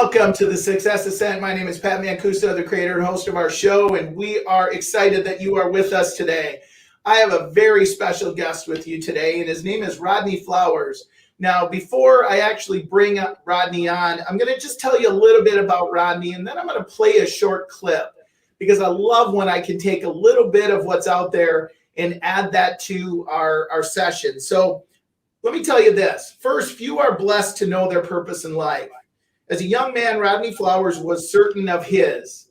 Welcome to the Success Ascent. My name is Pat Mancuso, the creator and host of our show, and we are excited that you are with us today. I have a very special guest with you today, and his name is Rodney Flowers. Now, before I actually bring up Rodney on, I'm going to just tell you a little bit about Rodney, and then I'm going to play a short clip because I love when I can take a little bit of what's out there and add that to our session. So let me tell you this. First, few are blessed to know their purpose in life. As a young man, Rodney Flowers was certain of his,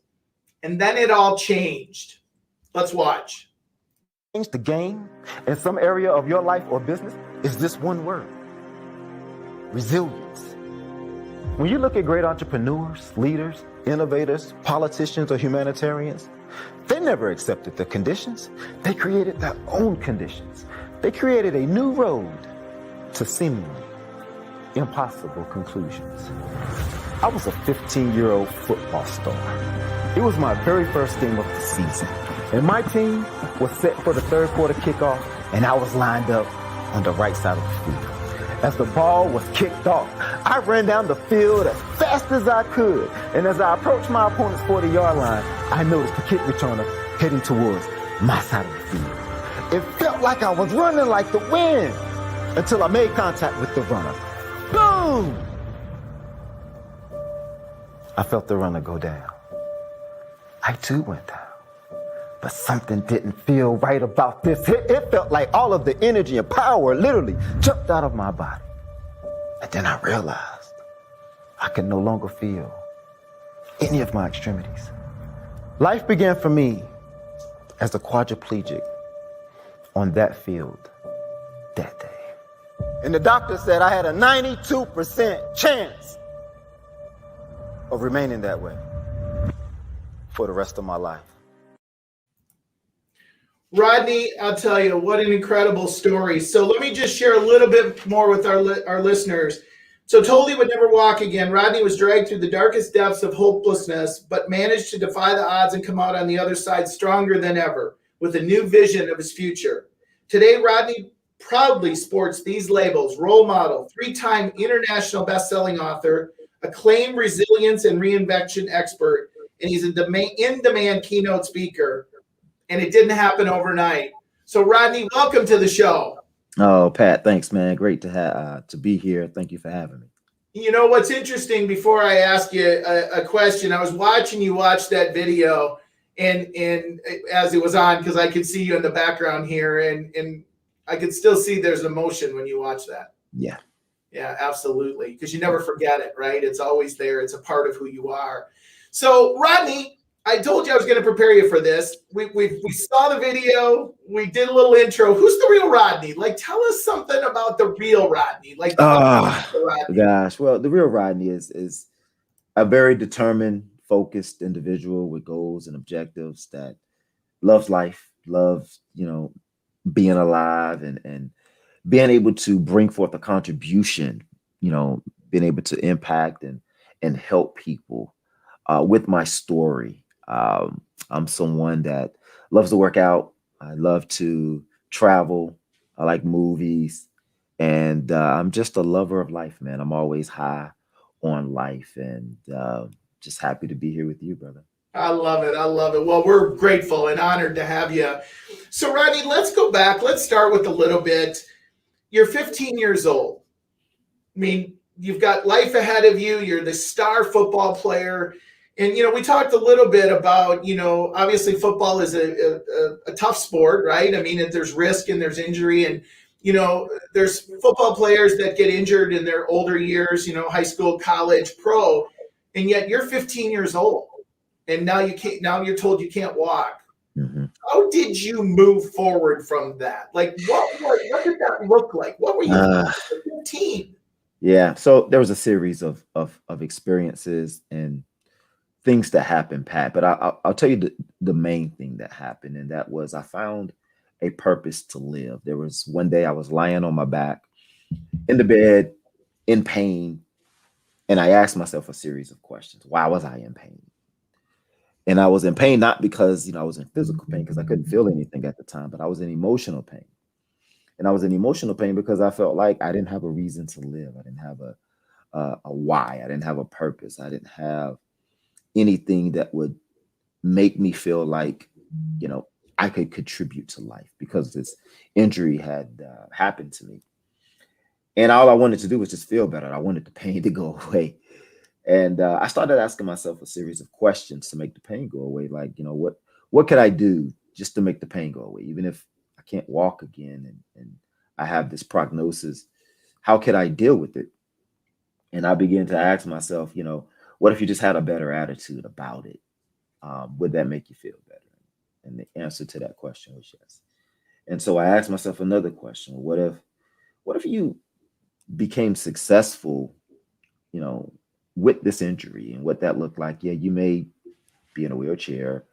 and then it all changed. Let's watch. Change the game in some area of your life or business is this one word: resilience. When you look at great entrepreneurs, leaders, innovators, politicians, or humanitarians, they never accepted the conditions. They created their own conditions. They created a new road to seemingly impossible conclusions. I was a 15-year-old football star. It was my very first game of the season, and my team was set for the third quarter kickoff, and I was lined up on the right side of the field. As the ball was kicked off, I ran down the field as fast as I could, and as I approached my opponent's 40-yard line, I noticed the kick returner heading towards my side of the field. It felt like I was running like the wind until I made contact with the runner. Boom! I felt the runner go down. I too went down. But something didn't feel right about this. It felt like all of the energy and power literally jumped out of my body. And then I realized I could no longer feel any of my extremities. Life began for me as a quadriplegic on that field that day. And the doctor said I had a 92% chance of remaining that way for the rest of my life. Rodney, I'll tell you, what an incredible story. So let me just share a little bit more with our listeners. So told he would never walk again, Rodney was dragged through the darkest depths of hopelessness, but managed to defy the odds and come out on the other side stronger than ever with a new vision of his future. Today, Rodney proudly sports these labels: role model, 3-time international best-selling author, acclaimed resilience and reinvention expert, and he's a in-demand keynote speaker. And it didn't happen overnight. So, Rodney, welcome to the show. Oh, Pat, thanks, man. Great to be here. Thank you for having me. You know what's interesting? Before I ask you a question, I was watching you watch that video, and as it was on, because I could see you in the background here, and I could still see there's emotion when you watch that. Yeah. Yeah, absolutely. Because you never forget it, right? It's always there. It's a part of who you are. So, Rodney, I told you I was going to prepare you for this. We saw the video. We did a little intro. Who's the real Rodney? Like, tell us something about the real Rodney. Like, Rodney. Gosh, well, the real Rodney is a very determined, focused individual with goals and objectives that loves life, loves, being alive and being able to bring forth a contribution, being able to impact and help people with my story. I'm someone that loves to work out. I love to travel. I like movies, and I'm just a lover of life, man. I'm always high on life, and just happy to be here with you, brother. I love it. I love it. Well, we're grateful and honored to have you. So, Rodney, let's go back. Let's start with a little bit. You're 15 years old. I mean, you've got life ahead of you. You're the star football player. And, we talked a little bit about, obviously football is a tough sport, right? I mean, there's risk and there's injury, and, there's football players that get injured in their older years, high school, college, pro, and yet you're 15 years old and now you're told you can't walk. Mm-hmm. How did you move forward from that? Like, what did that look like? What were you 15? Yeah. So there was a series of experiences and things that happened, Pat, but I'll tell you the main thing that happened, and that was I found a purpose to live. There was one day I was lying on my back in the bed in pain, and I asked myself a series of questions. Why was I in pain? And I was in pain not because I was in physical pain, because I couldn't feel anything at the time, but I was in emotional pain. And I was in emotional pain because I felt like I didn't have a reason to live. I didn't have a why. I didn't have a purpose. I didn't have anything that would make me feel like, you know, I could contribute to life because this injury had happened to me. And all I wanted to do was just feel better. I wanted the pain to go away. And I started asking myself a series of questions to make the pain go away. Like, you know, what could I do just to make the pain go away? Even if I can't walk again and I have this prognosis, how could I deal with it? And I began to ask myself, you know, what if you just had a better attitude about it? Would that make you feel better? And the answer to that question was yes. And so I asked myself another question. What if you became successful, you know, with this injury and what that looked like? Yeah, you may be in a wheelchair,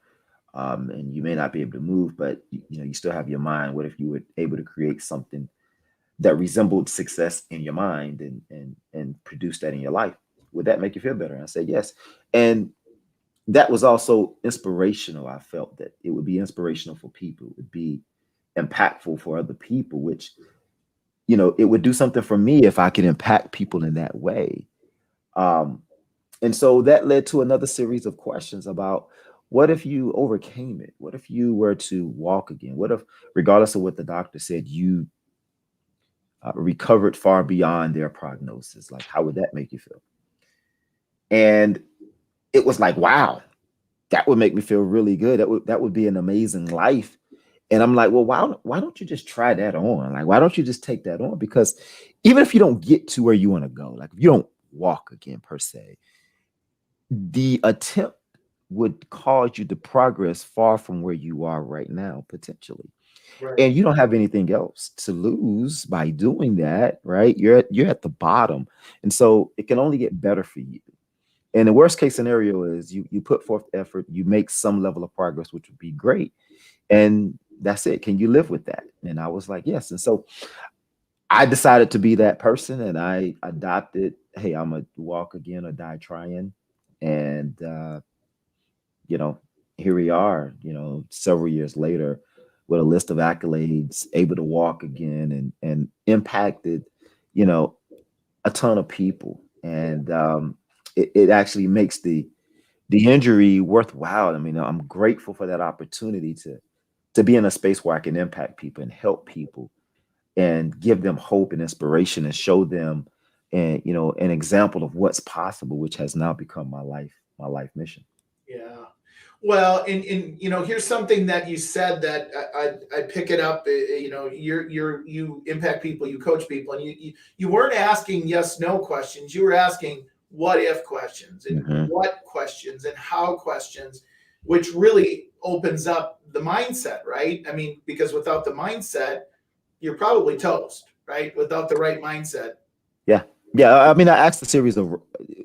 and you may not be able to move, but you know, you still have your mind. What if you were able to create something that resembled success in your mind and produce that in your life? Would that make you feel better? And I said yes. And that was also inspirational. I felt that it would be inspirational for people. It would be impactful for other people, which, you know, it would do something for me if I could impact people in that way. Um, and so that led to another series of questions about what if you overcame it? What if you were to walk again? What if, regardless of what the doctor said, you recovered far beyond their prognosis? Like, how would that make you feel? And it was like, wow, that would make me feel really good. That would be an amazing life. And I'm like, well, why don't you just try that on? Like, why don't you just take that on? Because even if you don't get to where you want to go, like if you don't walk again per se, the attempt would cause you to progress far from where you are right now, potentially. Right. And you don't have anything else to lose by doing that, right? You're at the bottom. And so it can only get better for you. And the worst case scenario is you put forth effort, you make some level of progress, which would be great. And that's it. Can you live with that? And I was like, yes. And so I decided to be that person and I adopted, hey, I'm a walk again or die trying. And you know, here we are, you know, several years later with a list of accolades, able to walk again and impacted, you know, a ton of people. And it actually makes the injury worthwhile. I mean, I'm grateful for that opportunity to be in a space where I can impact people and help people and give them hope and inspiration and show them and you know an example of what's possible, which has now become my life mission. Yeah. Well, and you know, here's something that you said that I pick it up. You know, you impact people, you coach people, and you weren't asking yes no questions. You were asking what if questions and Mhm. what questions and how questions, which really opens up the mindset, right? I mean, because without the mindset, you're probably toast, right? Without the right mindset. Yeah. Yeah. I mean, I asked a series of,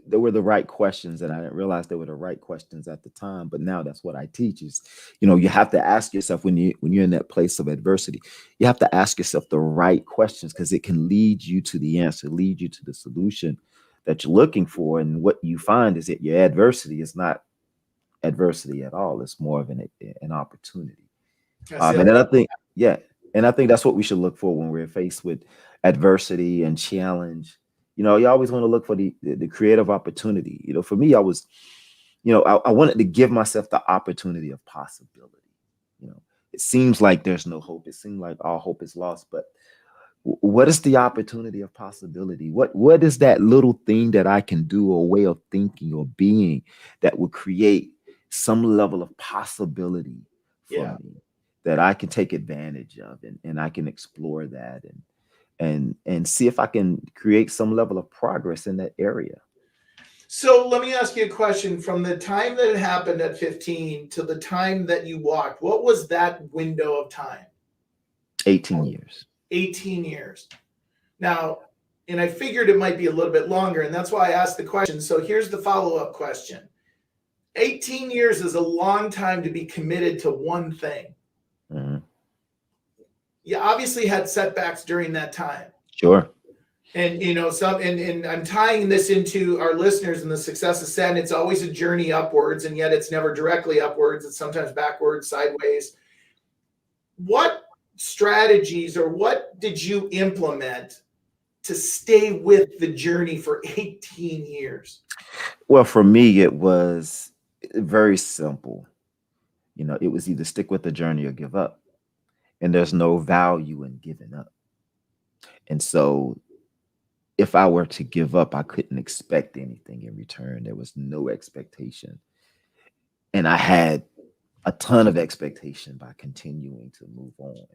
there were the right questions, and I didn't realize they were the right questions at the time. But now that's what I teach is, you know, you have to ask yourself when you're in that place of adversity, you have to ask yourself the right questions because it can lead you to the answer, lead you to the solution that you're looking for. And what you find is that your adversity is not adversity at all. It's more of an opportunity. I see. And then I think, yeah, and I think that's what we should look for when we're faced with adversity and challenge. You know, you always want to look for the creative opportunity. You know, for me, I was, you know, I wanted to give myself the opportunity of possibility. You know, it seems like there's no hope. It seems like all hope is lost. But what is the opportunity of possibility? What is that little thing that I can do, or way of thinking or being that will create some level of possibility for Yeah. me that I can take advantage of and I can explore that and see if I can create some level of progress in that area. So let me ask you a question. From the time that it happened at 15 to the time that you walked, what was that window of time? 18 years. 18 years. Now, and I figured it might be a little bit longer, and that's why I asked the question. So here's the follow up question. 18 years is a long time to be committed to one thing. Mhm. You obviously had setbacks during that time. Sure. And you know, and I'm tying this into our listeners and the success ascent. It's always a journey upwards, and yet it's never directly upwards. It's sometimes backwards, sideways. What strategies or what did you implement to stay with the journey for 18 years? Well, for me, it was very simple. It was either stick with the journey or give up. And there's no value in giving up. And so if I were to give up, I couldn't expect anything in return. There was no expectation. And I had a ton of expectation by continuing to move on.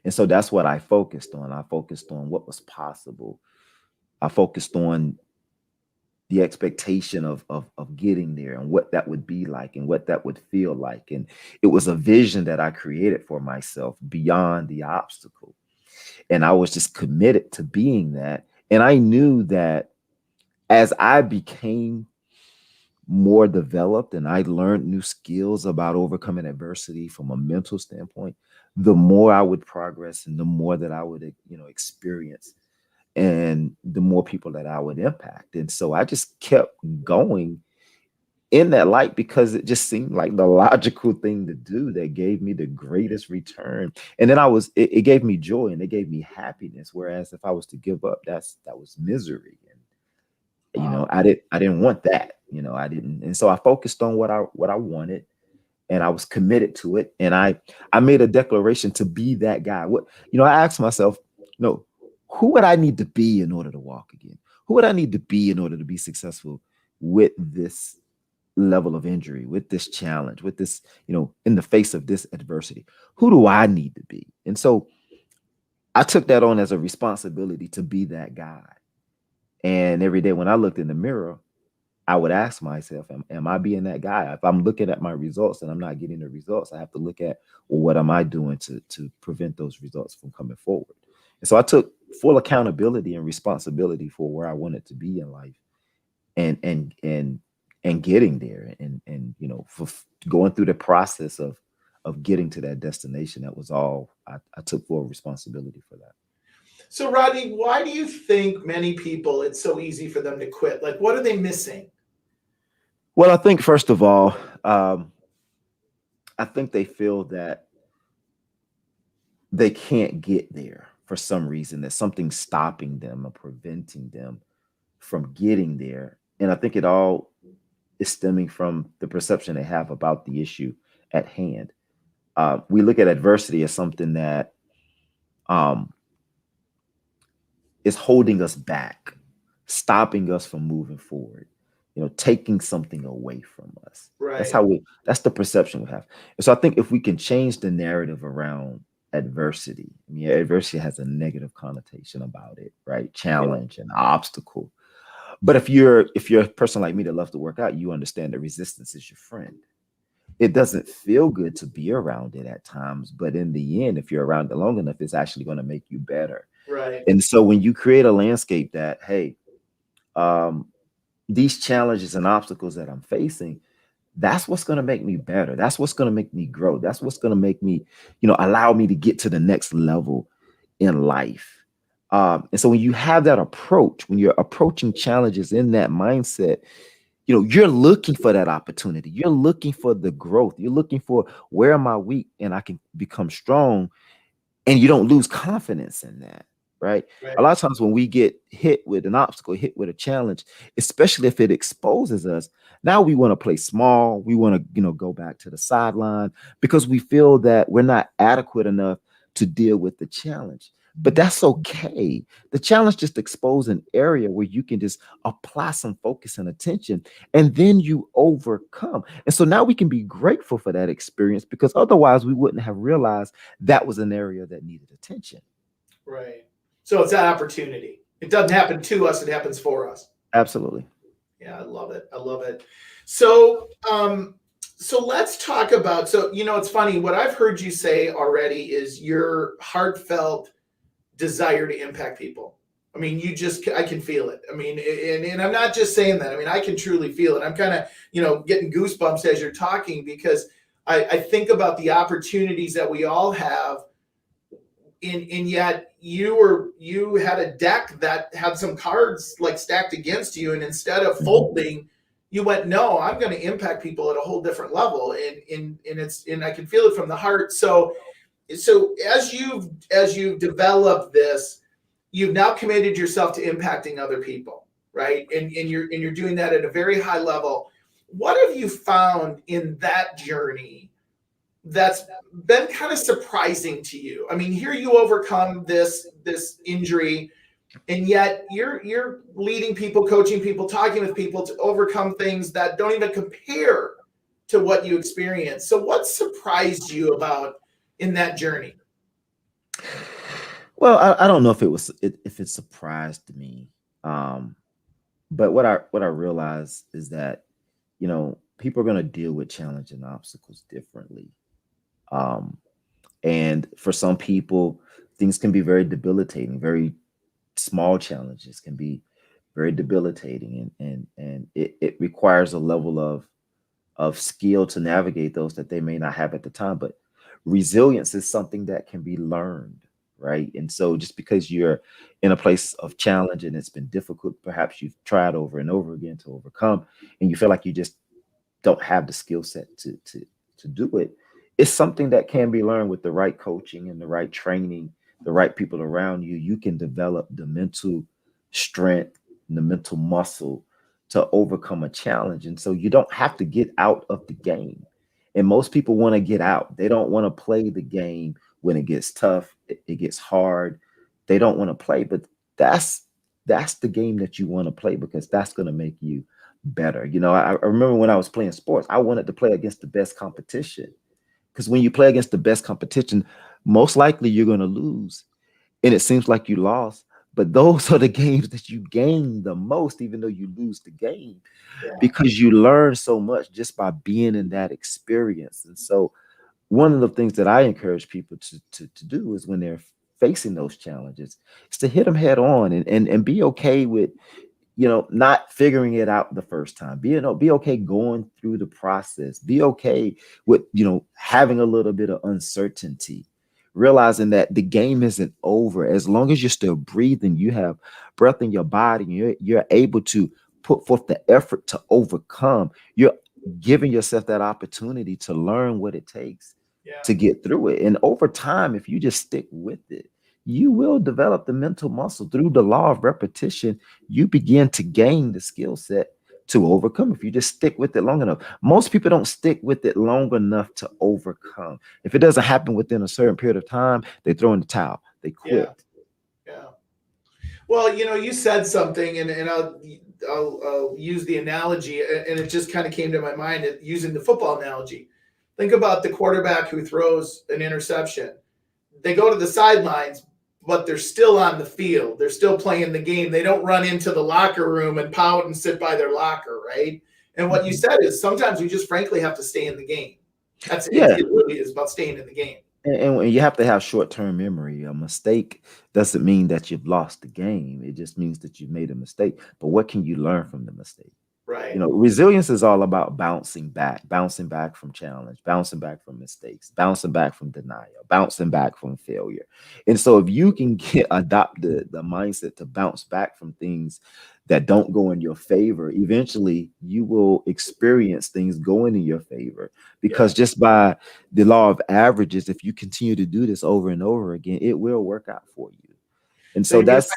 And so that's what I focused on. I focused on what was possible. I focused on the expectation of getting there and what that would be like and what that would feel like. And it was a vision that I created for myself beyond the obstacle. And I was just committed to being that. And I knew that as I became more developed and I learned new skills about overcoming adversity from a mental standpoint, the more I would progress and the more that I would, experience and the more people that I would impact. And so I just kept going in that light because it just seemed like the logical thing to do that gave me the greatest return. And then it gave me joy and it gave me happiness. Whereas if I was to give up, that was misery. And Wow. I didn't want that. I didn't. And so I focused on what I wanted and I was committed to it. And I made a declaration to be that guy. I asked myself, who would I need to be in order to walk again? Who would I need to be in order to be successful with this level of injury, with this challenge, with this, in the face of this adversity? Who do I need to be? And so I took that on as a responsibility to be that guy. And every day when I looked in the mirror, I would ask myself, am I being that guy? If I'm looking at my results and I'm not getting the results, I have to look at, well, what am I doing to prevent those results from coming forward? And so I took full accountability and responsibility for where I wanted to be in life and getting there and for going through the process of getting to that destination. That was all I took full responsibility for that. So, Rodney, why do you think many people, it's so easy for them to quit? Like, what are they missing? Well, I think first of all, I think they feel that they can't get there for some reason, that something's stopping them or preventing them from getting there. And I think it all is stemming from the perception they have about the issue at hand. We look at adversity as something that is holding us back, stopping us from moving forward, taking something away from us. Right. That's the perception we have. And so I think if we can change the narrative around adversity, adversity has a negative connotation about it, right? Challenge and obstacle. But if you're a person like me that loves to work out, you understand that resistance is your friend. It doesn't feel good to be around it at times, but in the end, if you're around it long enough, it's actually going to make you better. Right. And so when you create a landscape that, hey, these challenges and obstacles that I'm facing, that's what's going to make me better. That's what's going to make me grow. That's what's going to make me, allow me to get to the next level in life. And so when you have that approach, when you're approaching challenges in that mindset, you're looking for that opportunity. You're looking for the growth. You're looking for, where am I weak and I can become strong, and you don't lose confidence in that. Right. A lot of times when we get hit with an obstacle, hit with a challenge, especially if it exposes us, now we want to play small. We want to, go back to the sideline because we feel that we're not adequate enough to deal with the challenge. But that's okay. The challenge just exposes an area where you can just apply some focus and attention, and then you overcome. And so now we can be grateful for that experience, because otherwise we wouldn't have realized that was an area that needed attention. Right. So it's that opportunity. It doesn't happen to us, it happens for us. Absolutely. Yeah, I love it. I love it. So, so let's talk about, it's funny, what I've heard you say already is your heartfelt desire to impact people. I mean, I can feel it. I mean, and I'm not just saying that. I mean, I can truly feel it. I'm kind of, getting goosebumps as you're talking, because I think about the opportunities that we all have. And yet you had a deck that had some cards like stacked against you, and instead of folding, you went, no, I'm going to impact people at a whole different level, and I can feel it from the heart. So as you've developed this, you've now committed yourself to impacting other people, right? And you're doing that at a very high level. What have you found in that journey that's been kind of surprising to you? I mean, here you overcome this injury, and yet you're leading people, coaching people, talking with people to overcome things that don't even compare to what you experienced. So what surprised you about in that journey? Well, I don't know if it surprised me. Um, but what I realized is that, people are going to deal with challenge and obstacles differently. Um, and for some people, things can be very debilitating. Very small challenges can be very debilitating, and it requires a level of skill to navigate those that they may not have at the time. But resilience is something that can be learned, right? And so just because you're in a place of challenge and it's been difficult, perhaps you've tried over and over again to overcome, and you feel like you just don't have the skill set to do it. It's something that can be learned with the right coaching and the right training, the right people around you. You can develop the mental strength and the mental muscle to overcome a challenge. And so you don't have to get out of the game. And most people want to get out. They don't want to play the game when it gets tough, it gets hard. They don't want to play, but that's the game that you want to play, because that's going to make you better. I remember when I was playing sports, I wanted to play against the best competition, because when you play against the best competition, most likely you're going to lose. And it seems like you lost. But those are the games that you gain the most, even though you lose the game, Yeah. because you learn so much just by being in that experience. And so, one of the things that I encourage people to do is, when they're facing those challenges, is to hit them head on, and be okay with, not figuring it out the first time. Be okay going through the process. Be okay with, having a little bit of uncertainty, realizing that the game isn't over. As long as you're still breathing, you have breath in your body, and you're able to put forth the effort to overcome. You're giving yourself that opportunity to learn what it takes Yeah. to get through it. And over time, if you just stick with it, you will develop the mental muscle through the law of repetition. You begin to gain the skill set to overcome if you just stick with it long enough. Most people don't stick with it long enough to overcome. If it doesn't happen within a certain period of time, they throw in the towel, they Yeah. quit. Yeah. Well, you said something, and I'll use the analogy, and it just kind of came to my mind using the football analogy. Think about the quarterback who throws an interception. They go to the sidelines, but they're still on the field. They're still playing the game. They don't run into the locker room and pout and sit by their locker, right? And what you Mhm. said is sometimes we just frankly have to stay in the game. That's it. Yeah. It really is about staying in the game. And you have to have short-term memory. A mistake doesn't mean that you've lost the game. It just means that you've made a mistake. But what can you learn from the mistake? Right. Resilience is all about bouncing back from challenge, bouncing back from mistakes, bouncing back from denial, bouncing back from failure. And so if you can adopt the mindset to bounce back from things that don't go in your favor, eventually you will experience things going in your favor, Yeah. because just by the law of averages, if you continue to do this over and over again, it will work out for you. And So so you mean that's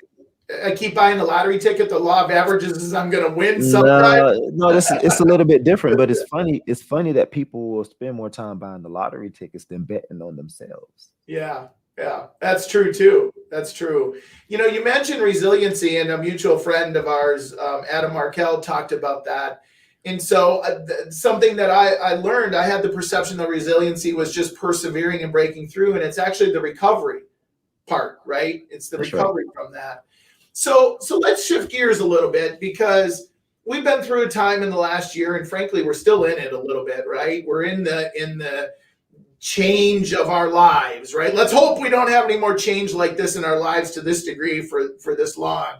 I keep buying the lottery ticket? The law of averages is I'm going to win sometime. no, this is it's a little bit different, but it's funny. It's funny that people will spend more time buying the lottery tickets than betting on themselves. Yeah, yeah, that's true too. That's true. You mentioned resiliency, and a mutual friend of ours, Adam Markel, talked about that. And so, something that I learned, I had the perception that resiliency was just persevering and breaking through, and it's actually the recovery part, right? It's the That's right. recovery from that. So let's shift gears a little bit, because we've been through a time in the last year, and frankly, we're still in it a little bit, right? We're in the change of our lives, right? Let's hope we don't have any more change like this in our lives to this degree for this long.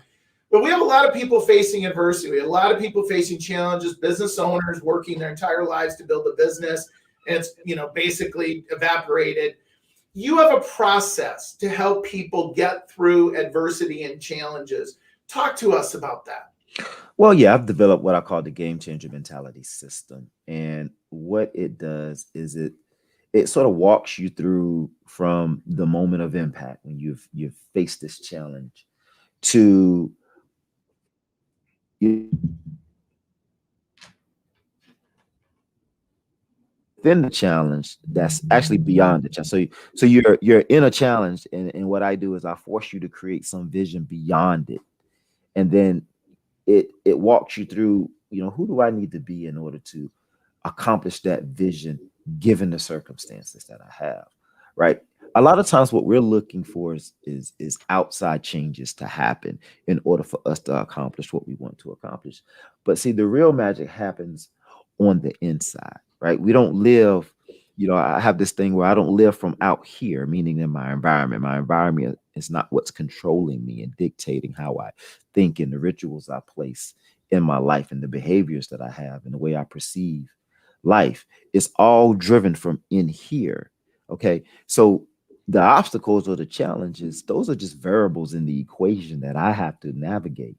But we have a lot of people facing adversity. We have a lot of people facing challenges, business owners working their entire lives to build a business, and it's basically evaporated. You have a process to help people get through adversity and challenges. Talk to us about that. Well, yeah, I've developed what I call the game changer mentality system, and what it does is it sort of walks you through from the moment of impact when you've faced this challenge, to within the challenge that's actually beyond the challenge. So you're in a challenge, and what I do is I force you to create some vision beyond it, and then it walks you through, who do I need to be in order to accomplish that vision given the circumstances that I have, right? A lot of times what we're looking for is outside changes to happen in order for us to accomplish what we want to accomplish. But see, the real magic happens on the inside, right? We don't live, I have this thing where I don't live from out here, meaning in my environment. My environment is not what's controlling me and dictating how I think and the rituals I place in my life and the behaviors that I have and the way I perceive life. Is all driven from in here. Okay. So the obstacles or the challenges, those are just variables in the equation that I have to navigate.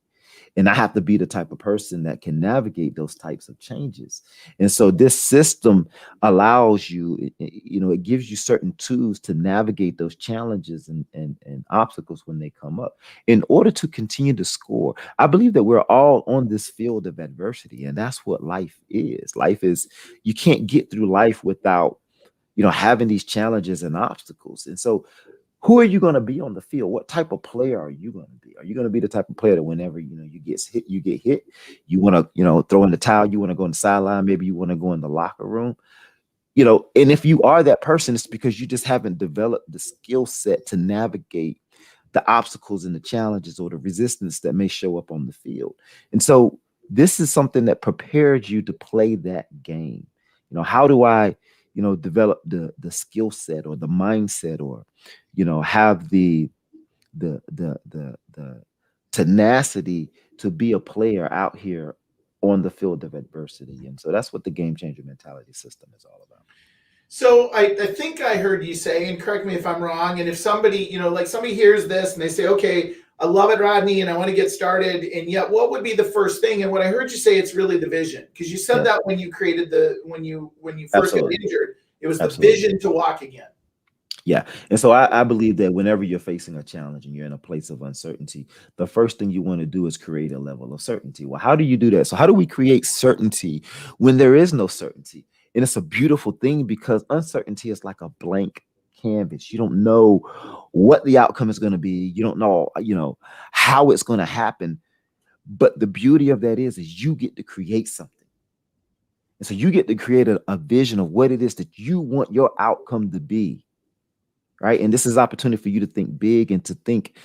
And I have to be the type of person that can navigate those types of changes. And so this system allows you, it gives you certain tools to navigate those challenges and obstacles when they come up in order to continue to score. I believe that we're all on this field of adversity, and that's what life is. Life is, you can't get through life without, having these challenges and obstacles. And so who are you going to be on the field? What type of player are you going to be? Are you going to be the type of player that whenever you get hit, you want to throw in the towel, you want to go on the sideline, maybe you want to go in the locker room, and if you are that person, it's because you just haven't developed the skill set to navigate the obstacles and the challenges or the resistance that may show up on the field. And so this is something that prepares you to play that game. How do I develop the skill set or the mindset, or have the tenacity to be a player out here on the field of adversity? And so that's what the game changer mentality system is all about. So I think I heard you say, and correct me if I'm wrong, and if somebody, like somebody hears this and they say, okay, I love it, Rodney, and I want to get started. And yet, what would be the first thing? And what I heard you say, it's really the vision, because you said that when you created when you first got injured, it was the vision to walk again. Yeah. And so I believe that whenever you're facing a challenge and you're in a place of uncertainty, the first thing you want to do is create a level of certainty. Well, how do you do that? So how do we create certainty when there is no certainty? And it's a beautiful thing, because uncertainty is like a blank canvas. You don't know what the outcome is going to be. You don't know, how it's going to happen. But the beauty of that is you get to create something. And so you get to create a vision of what it is that you want your outcome to be. Right. And this is opportunity for you to think big and to think,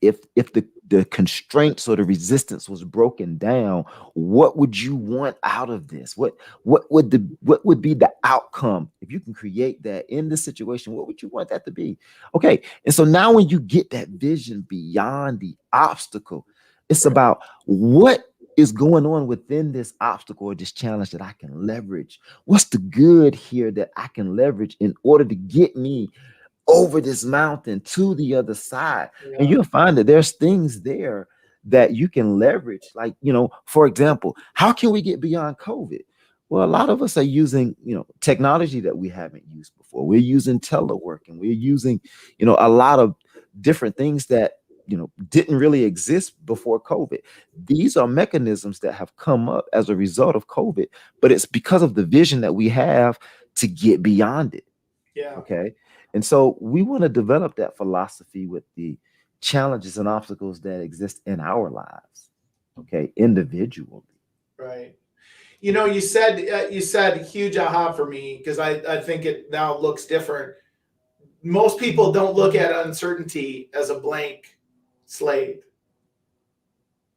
if the constraints or the resistance was broken down, what would you want out of this? What would be the outcome? If you can create that in this situation, what would you want that to be? Okay. And so now when you get that vision beyond the obstacle, it's about what is going on within this obstacle or this challenge that I can leverage. What's the good here that I can leverage in order to get me over this mountain to the other side? Yeah. And you'll find that there's things there that you can leverage. Like, for example, how can we get beyond COVID? Well, a lot of us are using, technology that we haven't used before. We're using teleworking. We're using, a lot of different things that, didn't really exist before COVID. These are mechanisms that have come up as a result of COVID, but it's because of the vision that we have to get beyond it. Yeah. Okay. And so we want to develop that philosophy with the challenges and obstacles that exist in our lives, okay, individually. Right. You said huge aha for me, because I think it now looks different. Most people don't look at uncertainty as a blank slate.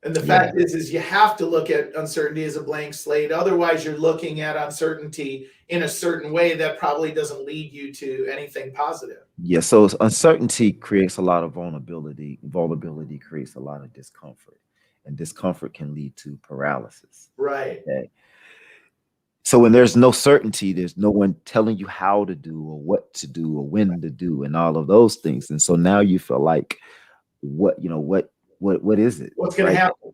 And the fact is you have to look at uncertainty as a blank slate. Otherwise, you're looking at uncertainty in a certain way that probably doesn't lead you to anything positive. Yeah. So uncertainty creates a lot of vulnerability. Vulnerability creates a lot of discomfort, and discomfort can lead to paralysis. Right. Okay. So when there's no certainty, there's no one telling you how to do or what to do or when to do and all of those things. And so now you feel like, what is it? What's going to happen?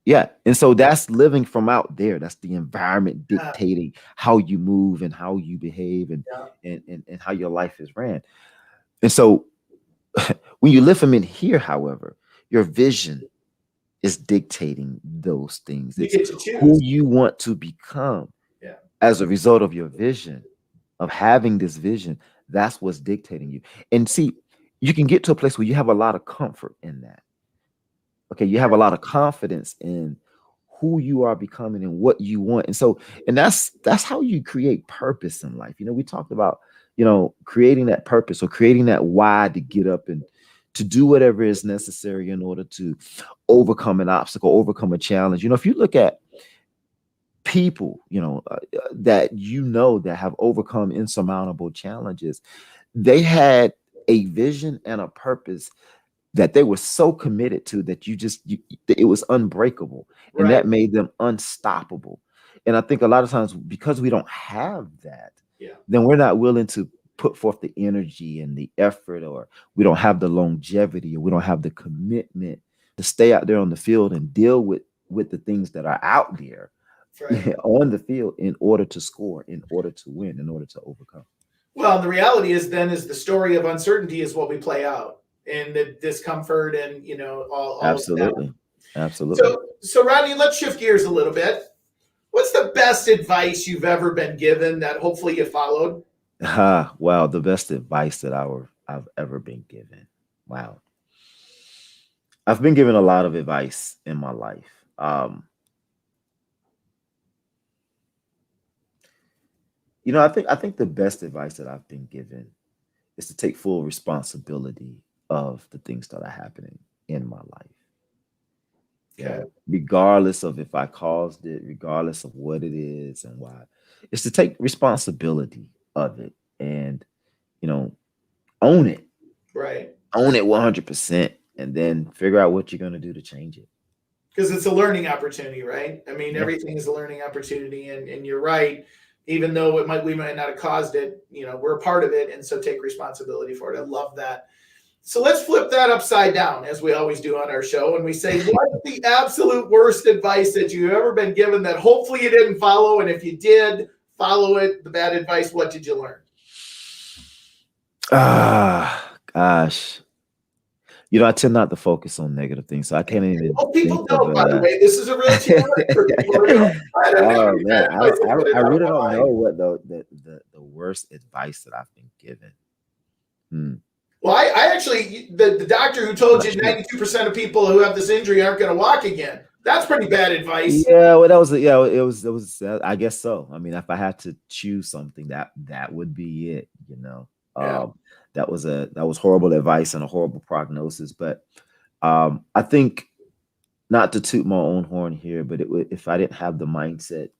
Yeah. And so that's living from out there. That's the environment dictating how you move and how you behave and how your life is ran. And so when you live from in here, however, Your vision is dictating those things. You It's get to who choose. you want to become Yeah. as a result of your vision, of having this vision. That's what's dictating you. And see, you can get to a place where you have a lot of comfort in that. Okay, you have a lot of confidence in who you are becoming and what you want. And so, and that's how you create purpose in life. We talked about, creating that purpose or creating that why to get up and to do whatever is necessary in order to overcome an obstacle, overcome a challenge. If you look at people, that that have overcome insurmountable challenges, they had a vision and a purpose that they were so committed to that it was unbreakable, and Right. that made them unstoppable. And I think a lot of times, because we don't have that, Yeah. then we're not willing to put forth the energy and the effort, or we don't have the longevity, or we don't have the commitment to stay out there on the field and deal with the things that are out there Right. on the field in order to score, in order to win, in order to overcome. Well, the reality is the story of uncertainty is what we play out, and the discomfort, and all of that. Absolutely. Absolutely. So Rodney, let's shift gears a little bit. What's the best advice you've ever been given that hopefully you followed? Wow, the best advice that I've ever been given. Wow. I've been given a lot of advice in my life. I think the best advice that I've been given is to take full responsibility of the things that are happening in my life. Okay. Regardless of if I caused it, regardless of what it is and why. It's to take responsibility of it and, you know, own it. Right. Own it 100%, and then figure out what you're going to do to change it. Because it's a learning opportunity, right? I mean, Yeah. everything is a learning opportunity, and you're right. Even though we might not have caused it, we're a part of it, and so take responsibility for it. I love that. So let's flip that upside down, as we always do on our show, and we say, what's the absolute worst advice that you've ever been given that hopefully you didn't follow, and if you did follow it, the bad advice, what did you learn? Gosh. I tend not to focus on negative things, so I can't even Well, people think of don't, by the way. This is a real team for people. Oh man, I really don't know what the worst advice that I've been given. Well, I actually, the doctor who told you 92% of people who have this injury aren't going to walk again. That's pretty bad advice. Yeah, well, it was. I guess so. I mean, if I had to choose something, that would be it. Yeah. That was horrible advice and a horrible prognosis. But I think, not to toot my own horn here, but if I didn't have the mindset,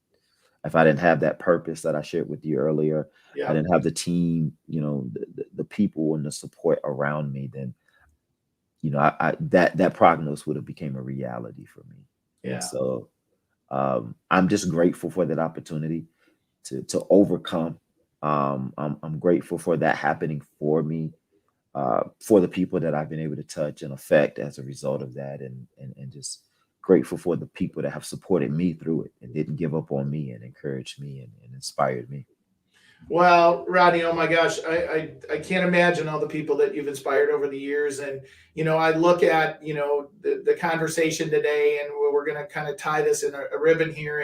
if I didn't have that purpose that I shared with you earlier, Yeah. I didn't have the team, the people and the support around me, then, that prognosis would have became a reality for me. Yeah. And so I'm just grateful for that opportunity to overcome. I'm grateful for that happening for me, for the people that I've been able to touch and affect as a result of that, and just grateful for the people that have supported me through it and didn't give up on me and encouraged me and inspired me. Well, Rodney, oh my gosh, I can't imagine all the people that you've inspired over the years. And, I look at, the conversation today, and we're going to kind of tie this in a ribbon here.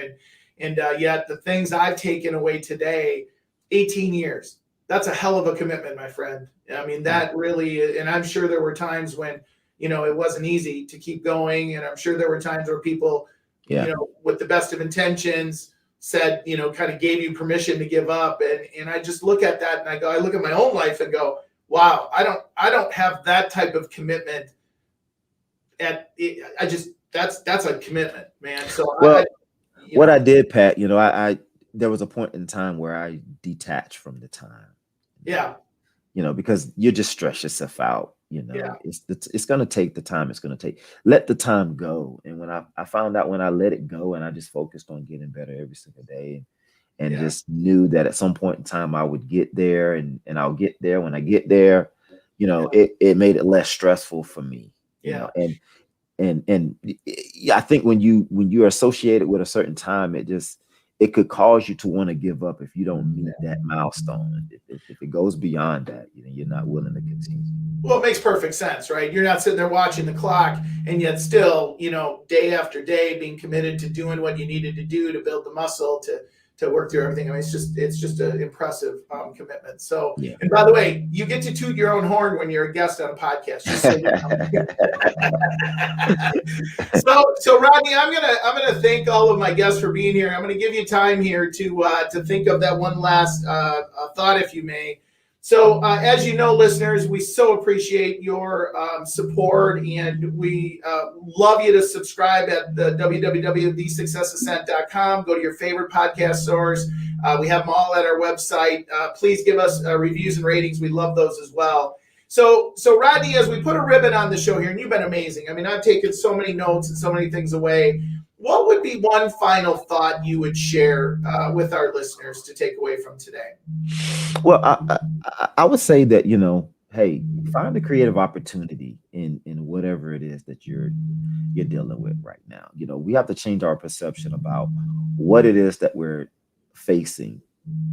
And yet the things I've taken away today, 18 years, that's a hell of a commitment, my friend. I mean, that really, and I'm sure there were times when, it wasn't easy to keep going. And I'm sure there were times where people, with the best of intentions, said, kind of gave you permission to give up. And I just look at that and I look at my own life and go, wow, I don't have that type of commitment. That's a commitment, man. So well, what I did, Pat, I there was a point in time where I detached from the time. Yeah. Because you just stress yourself out. Yeah. It's going to take the time it's going to take. Let the time go. And when I found out, when I let it go and I just focused on getting better every single day, and just knew that at some point in time I would get there, and I'll get there. When I get there, it made it less stressful for me. And I think when you're associated with a certain time, it it could cause you to want to give up if you don't meet that milestone. If it goes beyond that, you're not willing to continue. Well, it makes perfect sense, right? You're not sitting there watching the clock and yet still, day after day being committed to doing what you needed to do to build the muscle to work through everything. I mean, it's just an impressive commitment. So, Yeah. And by the way, you get to toot your own horn when you're a guest on a podcast. Just so you know. So Rodney, I'm gonna thank all of my guests for being here. I'm gonna give you time here to think of that one last thought, if you may. So as you know, listeners, we so appreciate your support, and we love you to subscribe at the www.thesuccessascent.com. Go to your favorite podcast source. We have them all at our website. Please give us reviews and ratings. We love those as well. So Rodney, as we put a ribbon on the show here, and you've been amazing. I mean, I've taken so many notes and so many things away. What would be one final thought you would share with our listeners to take away from today? Well, I would say that, hey, find a creative opportunity in whatever it is that you're dealing with right now. We have to change our perception about what it is that we're facing.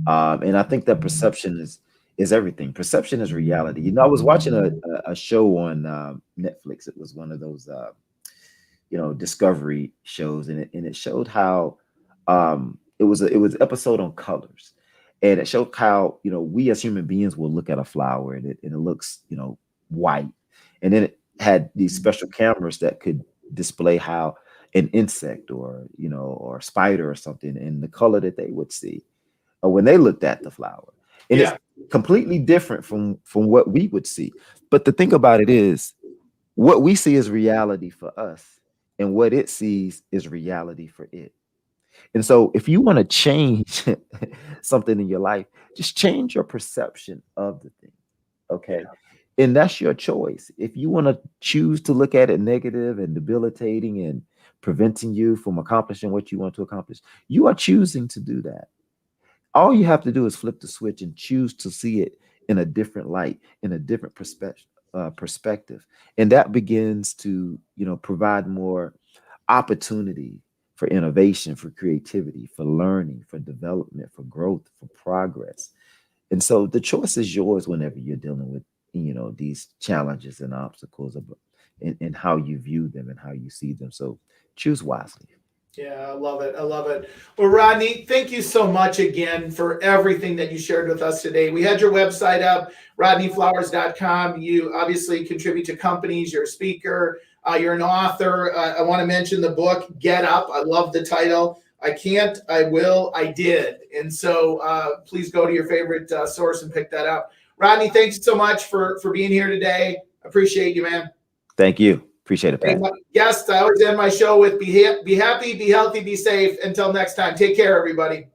And I think that perception is everything. Perception is reality. I was watching a show on Netflix. It was one of those discovery shows, and it showed how it was an episode on colors, and it showed how we as human beings will look at a flower and it looks white, and then it had these special cameras that could display how an insect or a spider or something, and the color that they would see when they looked at the flower, and it's completely different from what we would see. But the thing about it is, what we see is reality for us, and what it sees is reality for it. And so if you want to change something in your life, just change your perception of the thing. Okay. Yeah. And that's your choice. If you want to choose to look at it negative and debilitating and preventing you from accomplishing what you want to accomplish, you are choosing to do that. All you have to do is flip the switch and choose to see it in a different light, in a different perspective. And that begins to, provide more opportunity for innovation, for creativity, for learning, for development, for growth, for progress. And so the choice is yours whenever you're dealing with, these challenges and obstacles, and how you view them and how you see them. So choose wisely. Yeah, I love it. I love it. Well, Rodney, thank you so much again for everything that you shared with us today. We had your website up, rodneyflowers.com. You obviously contribute to companies. You're a speaker. You're an author. I want to mention the book, Get Up. I love the title. I can't, I will, I did. And so please go to your favorite source and pick that up. Rodney, thanks so much for being here today. Appreciate you, man. Thank you. Appreciate it, Pat. Guests, I always end my show with be happy, be healthy, be safe. Until next time, take care, everybody.